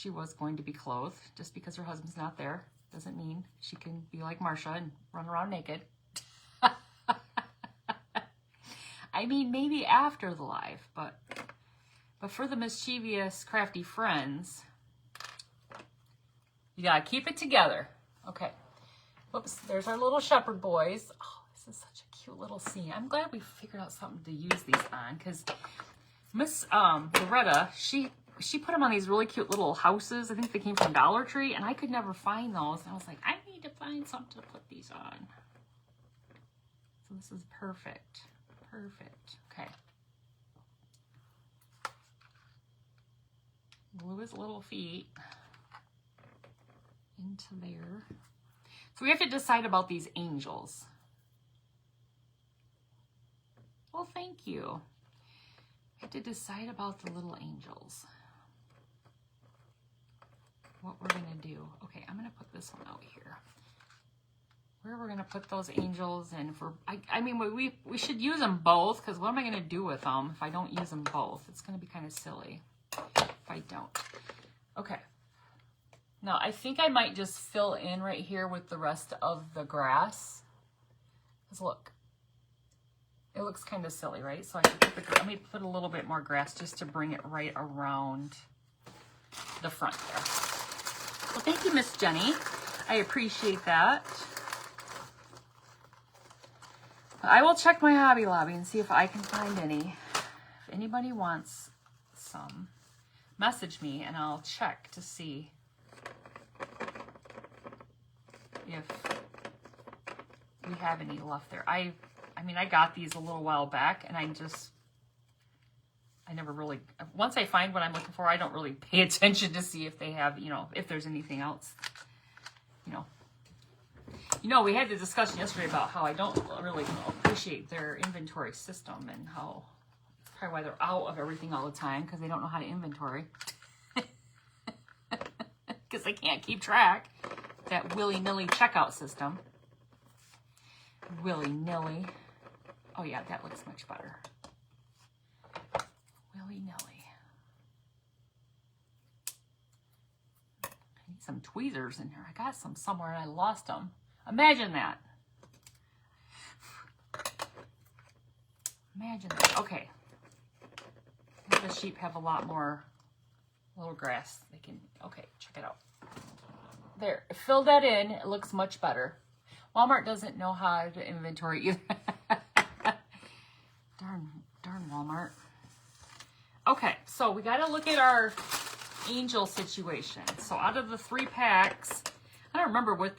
was going to be clothed. Just because her husband's not there doesn't mean she can be like Marcia and run around naked. I mean, maybe after the live, but for the mischievous, crafty friends, you gotta keep it together. Okay. Whoops, there's our little shepherd boys. Oh, this is such a cute little scene. I'm glad we figured out something to use these on, because Miss Loretta, she put them on these really cute little houses. I think they came from Dollar Tree, and I could never find those. And I was like, I need to find something to put these on. So this is perfect. Perfect. Okay. Glue his little feet into there. So we have to decide about these angels. Well, thank you. We have to decide about the little angels. What we're going to do. Okay, I'm going to put this one out here. Where we're going to put those angels, and I mean, we should use them both, because what am I going to do with them if I don't use them both? It's going to be kind of silly if I don't. Okay. Now, I think I might just fill in right here with the rest of the grass. Because look, it looks kind of silly, right? So I should let me put a little bit more grass just to bring it right around the front there. Well, thank you, Miss Jenny. I appreciate that. I will check my Hobby Lobby and see if I can find any. If anybody wants some, message me and I'll check to see if we have any left there. I mean, I got these a little while back and I never really, once I find what I'm looking for, I don't really pay attention to see if they have, you know, if there's anything else, you know. You know, we had the discussion yesterday about how I don't really appreciate their inventory system and how it's probably why they're out of everything all the time, because they don't know how to inventory. Because they can't keep track. That willy-nilly checkout system. Willy-nilly. Oh yeah, that looks much better. Willy-nilly. I need some tweezers in here. I got some somewhere and I lost them. Imagine that. Imagine that. Okay. The sheep have a lot more little grass. They can, okay, check it out. There, fill that in. It looks much better. Walmart doesn't know how to inventory either. darn Walmart. Okay, so we got to look at our angel situation. So out of the 3 packs, I don't remember what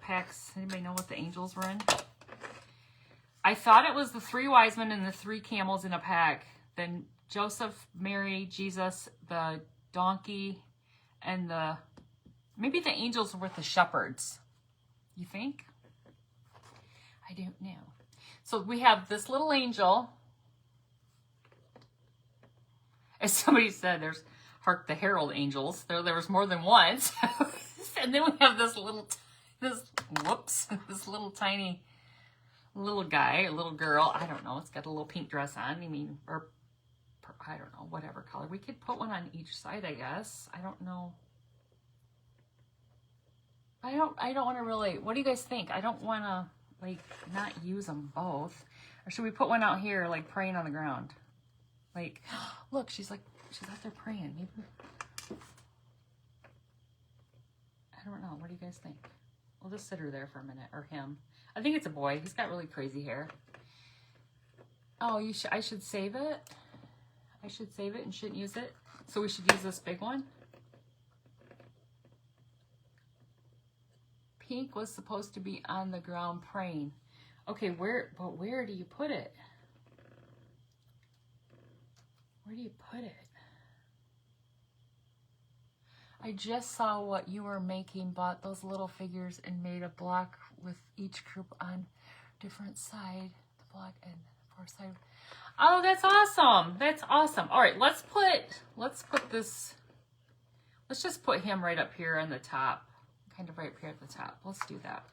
packs, anybody know what the angels were in? I thought it was the 3 wise men and the 3 camels in a pack. Then Joseph, Mary, Jesus, the donkey, and maybe the angels were with the shepherds. You think? I don't know. So we have this little angel. As somebody said, there's Hark the Herald Angels. There was more than once. And then we have this little tiny little guy, a little girl. I don't know. It's got a little pink dress on. I mean, or I don't know, whatever color. We could put one on each side, I guess. I don't know. I don't want to really, what do you guys think? I don't want to, like, not use them both. Or should we put one out here, like, praying on the ground? Like, look, she's out there praying. Maybe. I don't know. What do you guys think? We'll just sit her there for a minute, or him. I think it's a boy. He's got really crazy hair. Oh, I should save it? I should save it and shouldn't use it? So we should use this big one? Pink was supposed to be on the ground praying. Okay, where do you put it? Where do you put it? I just saw what you were making, bought those little figures and made a block with each group on different side, the block and the 4th side. Oh, that's awesome. That's awesome. All right, let's put this, let's just put him right up here on the top, kind of right up here at the top. Let's do that.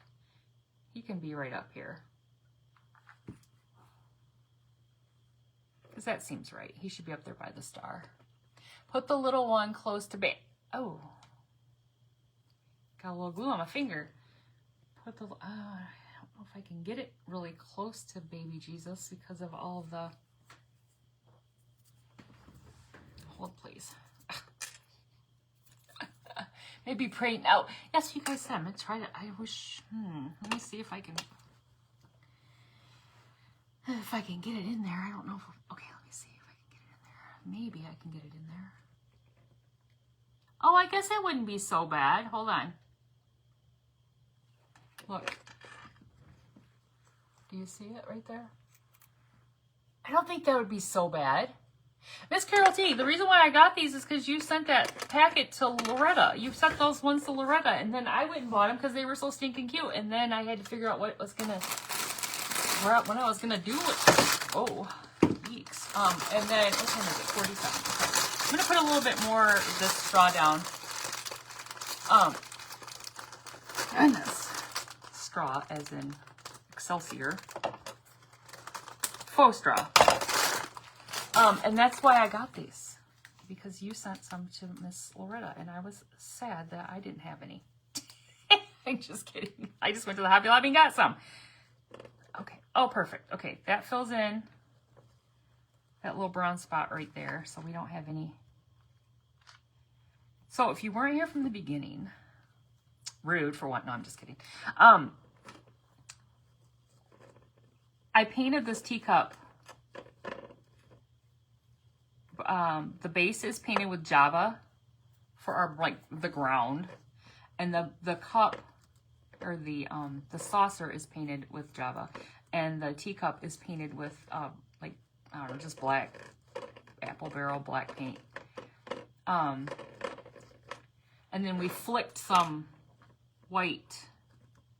He can be right up here. Because that seems right. He should be up there by the star. Put the little one close to oh. Got a little glue on my finger. Put the, I don't know if I can get it really close to baby Jesus because of all the, hold please. Maybe praying out. Yes, you guys said, I'm going to try to, I wish, let me see if I can get it in there. I don't know if, okay, let me see if I can get it in there. Maybe I can get it in there. Oh, I guess it wouldn't be so bad. Hold on. Look. Do you see it right there? I don't think that would be so bad. Miss Carol T, the reason why I got these is because you sent that packet to Loretta. You sent those ones to Loretta, and then I went and bought them because they were so stinking cute. And then I had to figure out what was gonna, what I was gonna do with. Oh, yeeks. And then what time is it? 47. Okay. I'm gonna put a little bit more of this straw down. Goodness, straw as in Excelsior. Faux straw. And that's why I got these. because you sent some to Miss Loretta, and I was sad that I didn't have any. I'm just kidding. I just went to the Hobby Lobby and got some. Okay. Oh, perfect. Okay, that fills in that little brown spot right there, so we don't have any. So if you weren't here from the beginning, rude for what? No, I'm just kidding. I painted this teacup. The base is painted with Java for our, like, the ground, and the cup, or the saucer is painted with Java, and the teacup is painted with like, I don't know, just black apple barrel black paint. And then we flicked some white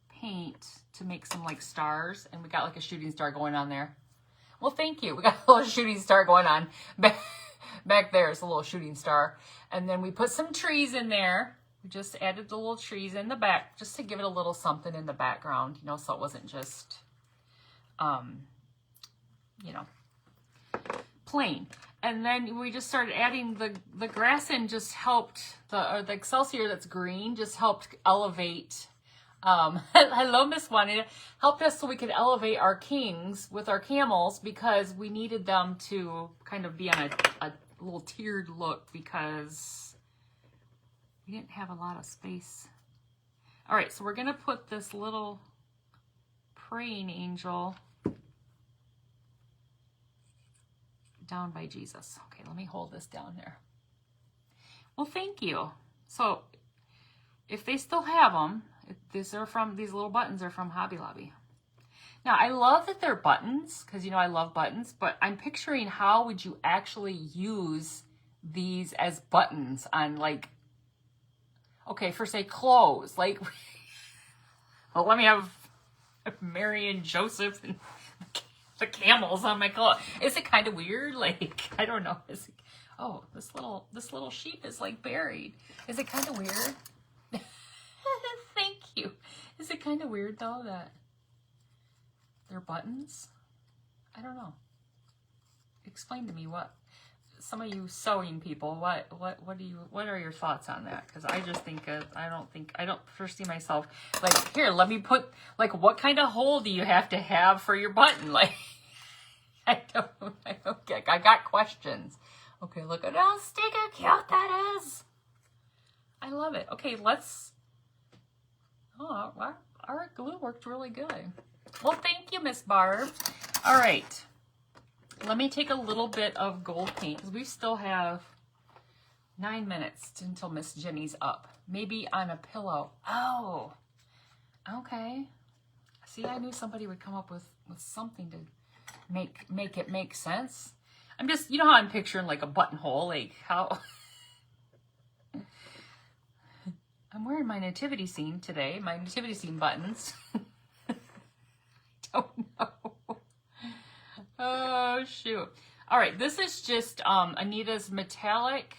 paint to make some like stars, and we got like a shooting star going on there. Well, thank you. We got a little shooting star going on back there. It's a little shooting star. And then we put some trees in there. We just added the little trees in the back just to give it a little something in the background, you know, so it wasn't just, you know, plain. And then we just started adding the grass in, just helped, the Excelsior that's green just helped elevate. Hello, Miss Juanita. Helped us so we could elevate our kings with our camels, because we needed them to kind of be on a little tiered look, because we didn't have a lot of space. All right, so we're going to put this little praying angel down by Jesus. Okay, let me hold this down there. Well, thank you. So if they still have them, these little buttons are from Hobby Lobby. Now, I love that they're buttons, because, you know, I love buttons, but I'm picturing how would you actually use these as buttons on, like, okay, for, say, clothes. Like, well, let me have Mary and Joseph and the camels on my clothes. Is it kind of weird? Like, I don't know. Oh, this little sheep is, like, buried. Is it kind of weird? Thank you. Is it kind of weird, though, that they're buttons? I don't know. Explain to me, what, some of you sewing people, what are your thoughts on that? Because I just think I don't foresee myself like, here, let me put, like, what kind of hole do you have to have for your button? Like, I don't get, I got questions. Okay, look at how sticky cute that is. I love it. Okay, our glue worked really good. Well, thank you, Miss Barb. All right. Let me take a little bit of gold paint, because we still have 9 minutes until Miss Jenny's up. Maybe on a pillow. Oh, okay. See, I knew somebody would come up with something to make it make sense. I'm just, you know how I'm picturing like a buttonhole, like how... I'm wearing my nativity scene today, my nativity scene buttons. Don't know. Oh, shoot. All right, this is just Anita's metallic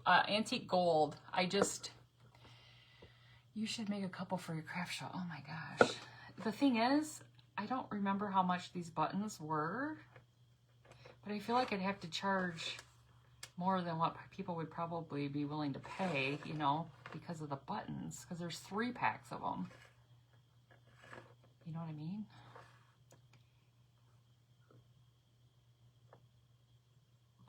antique gold. You should make a couple for your craft show. Oh my gosh. The thing is, I don't remember how much these buttons were, but I feel like I'd have to charge more than what people would probably be willing to pay, you know, because of the buttons, because there's 3 packs of them. You know what I mean?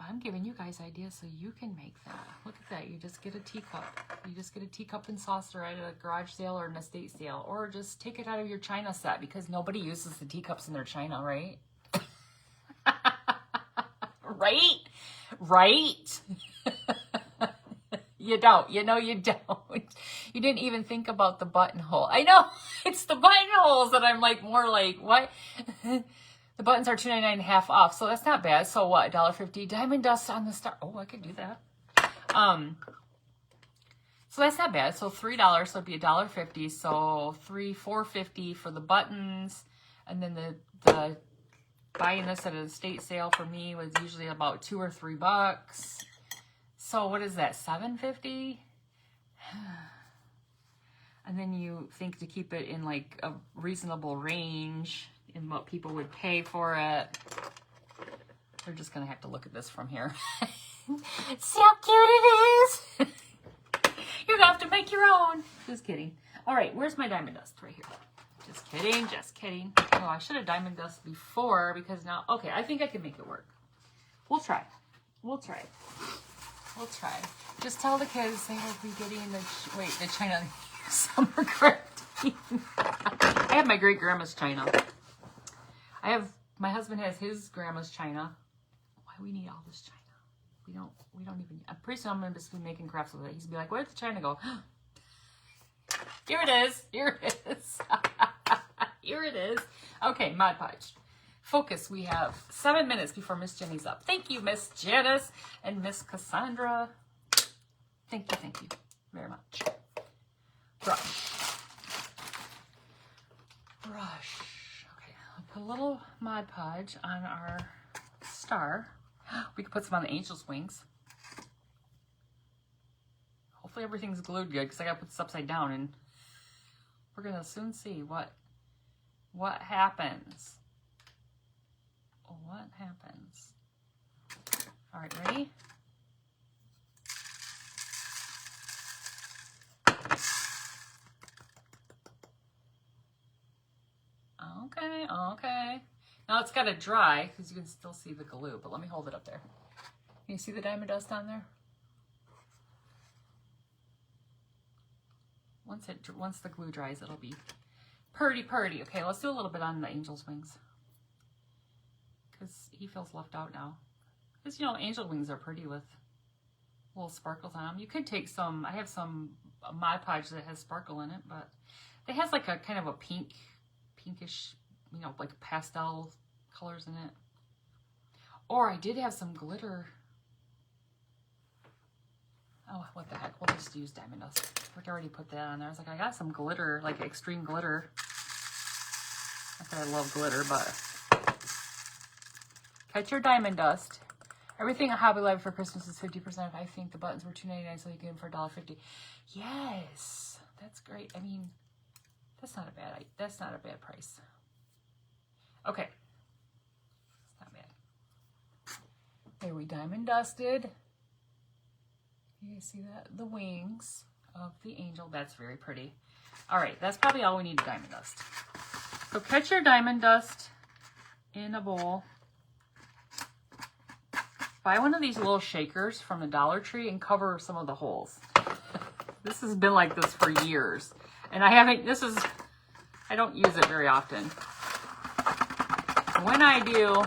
I'm giving you guys ideas so you can make that. Look at that. You just get a teacup. You just get a teacup and saucer at a garage sale or an estate sale, or just take it out of your china set, because nobody uses the teacups in their china, right? Right? Right? You don't. You know you don't. You didn't even think about the buttonhole. I know. It's the buttonholes that I'm like more like, what? The buttons are $2.99 half off, so that's not bad. So what? $1.50 diamond dust on the star. Oh, I could do that. So that's not bad. So $3, so it'd be $1.50. So $4.50 for the buttons, and then the buying this at an estate sale for me was usually about $2 or $3. So what is that? $7.50. And then you think to keep it in like a reasonable range in what people would pay for it. They're just gonna have to look at this from here. See how cute it is? You have to make your own. Just kidding. All right, where's my diamond dust? Right here. Just kidding, just kidding. Oh, I should have diamond dust before because now, okay, I think I can make it work. We'll try. We'll try. We'll try. Just tell the kids they will be getting the China summer crafting. I have my great grandma's China. My husband has his grandma's China. Why we need all this China? We don't even, I'm pretty soon I'm going to just be making crafts with it. He's be like, where'd the China go? Here it is. Here it is. Here it is. Okay, Mod Podge. Focus. We have 7 minutes before Miss Jenny's up. Thank you, Miss Janice and Miss Cassandra. Thank you very much. Brush. Okay, I'll put a little Mod Podge on our star. We could put some on the angel's wings. Hopefully everything's glued good because I got to put this upside down and we're going to soon see what happens. What happens? All right, ready? Okay. Now it's got to dry because you can still see the glue, but let me hold it up there. Can you see the diamond dust on there? Once the glue dries, it'll be purty. Okay, let's do a little bit on the angel's wings because he feels left out now. Because, you know, angel wings are pretty with little sparkles on them. You could take some, I have some Mod Podge that has sparkle in it, but it has like a kind of a pinkish, you know, like pastel colors in it. Or I did have some glitter. Oh, what the heck, we'll just use diamond dust. I already put that on there. I was like, I got some glitter, like extreme glitter. Not that I love glitter, but catch your diamond dust. Everything at Hobby Lobby for Christmas is 50%. I think the buttons were $2.99, so you get them for $1.50. Yes, that's great. I mean, that's not a bad price. Okay, it's not bad. There, we diamond dusted. You see that? The wings of the angel. That's very pretty. All right, that's probably all we need to diamond dust. So catch your diamond dust in a bowl. Buy one of these little shakers from the Dollar Tree and cover some of the holes. This has been like this for years. And I don't use it very often. When I do,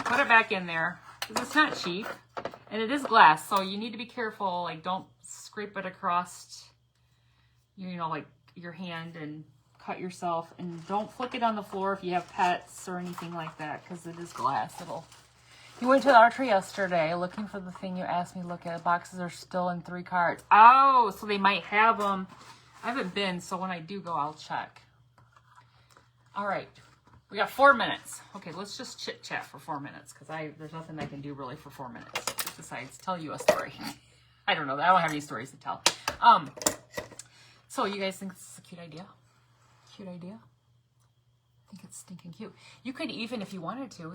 put it back in there because it's not cheap. And it is glass, so you need to be careful. Like, don't scrape it across, you know, like your hand and cut yourself. And don't flick it on the floor if you have pets or anything like that, because it is glass. You went to the Dollar Tree yesterday looking for the thing you asked me to look at. The boxes are still in 3 cards. Oh, so they might have them. I haven't been, so when I do go, I'll check. All right. We got 4 minutes. Okay, let's just chit-chat for 4 minutes, because there's nothing I can do really for 4 minutes besides tell you a story. I don't know. I don't have any stories to tell. So you guys think this is a cute idea? Cute idea? I think it's stinking cute. You could even, if you wanted to,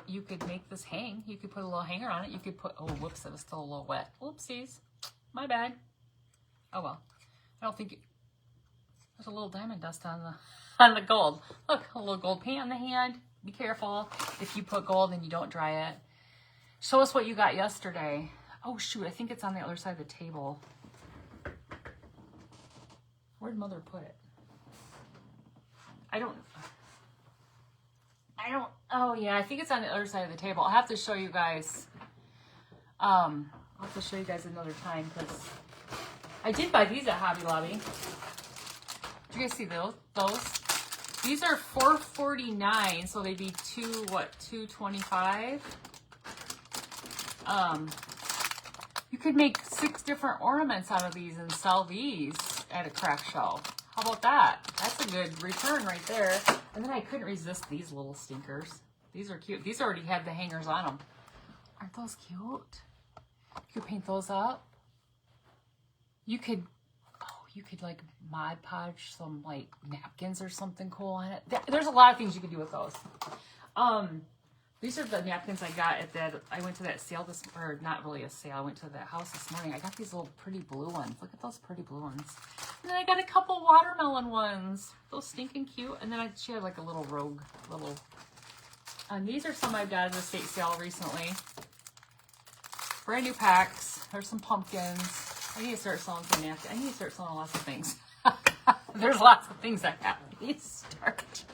you could make this hang. You could put a little hanger on it. You could put, oh, whoops, it was still a little wet. Oopsies. My bad. Oh, well. I don't think, there's a little diamond dust on the gold. Look, a little gold paint on the hand. Be careful. If you put gold and you don't dry it. Show us what you got yesterday. Oh, shoot. I think it's on the other side of the table. Where'd Mother put it? I don't, oh yeah, I think it's on the other side of the table. I'll have to show you guys, I'll have to show you guys another time, because I did buy these at Hobby Lobby. Did you guys see those? These are $4.49, so they'd be $2.25? You could make 6 different ornaments out of these and sell these at a craft show. How about that? That's a good return right there. And then I couldn't resist these little stinkers. These are cute. These already had the hangers on them. Aren't those cute? You could paint those up. You could like Mod Podge some like napkins or something cool on it. There's a lot of things you could do with those. These are the napkins I got at that. I went to that sale this, or not really a sale. I went to that house this morning. I got these little pretty blue ones. Look at those pretty blue ones. And then I got a couple watermelon ones. Those stinking cute. And then she had like a little rogue little. And these are some I got at the estate sale recently. Brand new packs. There's some pumpkins. I need to start selling some napkins. I need to start selling lots of things. There's lots of things I have. I need to start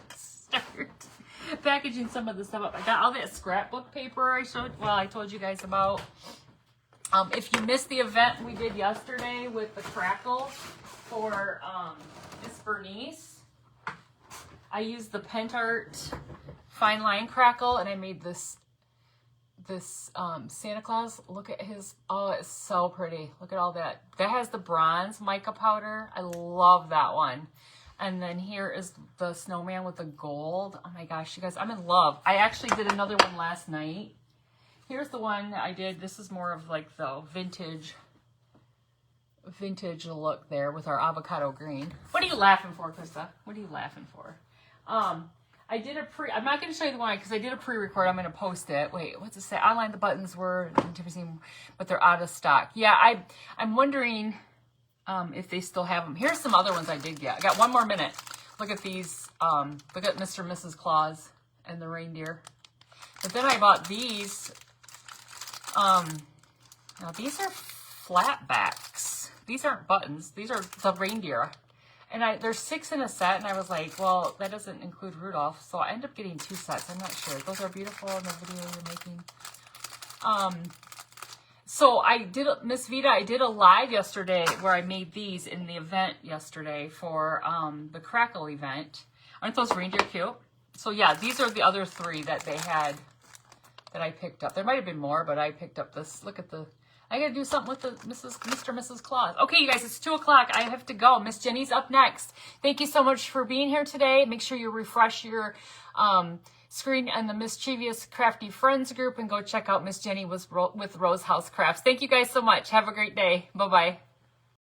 packaging some of the stuff up. I got all that scrapbook paper I told you guys about. If you missed the event we did yesterday with the crackle for Miss Bernice, I used the Pentart fine line crackle and I made this Santa Claus. Look at his, oh, it's so pretty. Look at all that. That has the bronze mica powder. I love that one. And then here is the snowman with the gold. Oh my gosh, you guys, I'm in love. I actually did another one last night. Here's the one that I did. This is more of like the vintage look there with our avocado green. What are you laughing for, Krista? What are you laughing for? I did I'm not going to show you the one because I did a pre-record. I'm going to post it. Wait, what's it say? Online the buttons were, but they're out of stock. Yeah, I'm wondering if they still have them. Here's some other ones I did get. I got one more minute. Look at these. Look at Mr. and Mrs. Claus and the reindeer. But then I bought these. Now these are flatbacks. These aren't buttons. These are the reindeer. And there's 6 in a set, and I was like, well, that doesn't include Rudolph, so I ended up getting 2 sets. I'm not sure. Those are beautiful in the video you're making. So I did, Miss Vita, I did a live yesterday where I made these in the event yesterday for the Crackle event. Aren't those reindeer cute? So yeah, these are the other 3 that they had that I picked up. There might have been more, but I picked up this. Look at the, I gotta do something with the Mr. and Mrs. Claus. Okay, you guys, it's 2 o'clock. I have to go. Miss Jenny's up next. Thank you so much for being here today. Make sure you refresh your screen and the Mischievous Crafty Friends group and go check out Miss Jenny with Rose House Crafts. Thank you guys so much. Have a great day. Bye-bye.